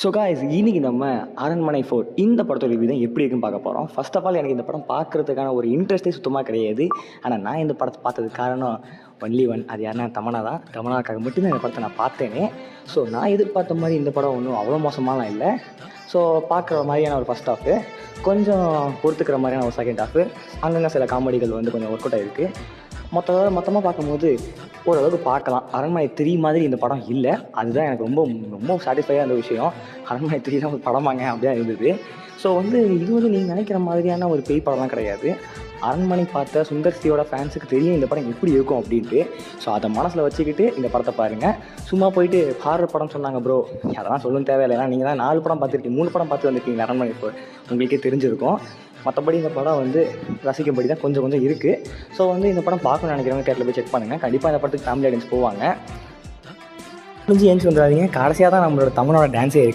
So guys இன்னைக்கு நம்ம அரண்மனை ஃபோர்ட் இந்த படத்தோட ரிவ்யூ தான் எப்படி இருக்குன்னு பார்க்க போகிறோம். ஃபர்ஸ்ட் ஆஃப் ஆல் எனக்கு இந்த படம் பார்க்குறதுக்கான ஒரு இன்ட்ரெஸ்ட்டே சுத்தமாக கிடையாது. ஆனால் நான் இந்த படத்தை பார்த்ததுக்கு காரணம் ஒன்லி ஒன், அது யாருன்னா தமன்னா தான். தமன்னாக்காக மட்டும்தான் இந்த படத்தை நான் பார்த்தேனே. ஸோ நான் எதிர்பார்த்த மாதிரி இந்த படம் ஒன்றும் அவ்வளோ மோசமாலாம் இல்லை. ஸோ பார்க்குற மாதிரியான ஒரு ஃபஸ்ட் ஹாஃபு, கொஞ்சம் பொறுத்துக்கிற மாதிரியான ஒரு செகண்ட் ஹாஃபு, அங்கங்கே சில காமெடிகள் வந்து கொஞ்சம் ஒர்க் அவுட் ஆகிருக்கு. மொத்தமாக பார்க்கும்போது ஓரளவுக்கு பார்க்கலாம். அரண்மனை 3 மாதிரி இந்த படம் இல்லை. அதுதான் எனக்கு ரொம்ப ரொம்ப சாட்டிஸ்ஃபையாக இருந்த விஷயம். அரண்மனை 3 தான் ஒரு படமாங்க அப்படியே இருந்தது. ஸோ இது நீங்கள் நினைக்கிற மாதிரியான ஒரு பேய் படம்லாம் கிடையாது. அரண்மனை பார்த்த சுந்தர் சியோட ஃபேன்ஸுக்கு தெரியும் இந்த படம் எப்படி இருக்கும் அப்படின்ட்டு. ஸோ அதை மனசில் வச்சுக்கிட்டு இந்த படத்தை பாருங்கள். சும்மா போயிட்டு ஹாரர் படம் சொன்னாங்க ப்ரோ, அதெல்லாம் சொல்லவும் தேவையில்லை. ஏன்னா நீங்கள் தான் 4 படம் பார்த்துருக்கீங்க, 3 படம் பார்த்து வந்திருக்கீங்க அரண்மனை. இப்போ உங்களுக்கே தெரிஞ்சிருக்கும். மற்றபடி இந்த படம் ரசிக்கும்படி தான் கொஞ்சம் இருக்குது. ஸோ இந்த படம் பார்க்கணும்னு நினைக்கிறவங்க தேட்டரில் போய் செக் பண்ணுங்கள். கண்டிப்பாக இந்த படத்துக்கு ஃபேமிலி ஆடியன்ஸ் போவாங்க. முடிஞ்சு ஏஞ்சி வந்துடாதீங்க. கடைசியாக தான் நம்மளோட தமிழோட டான்ஸே இருக்குது.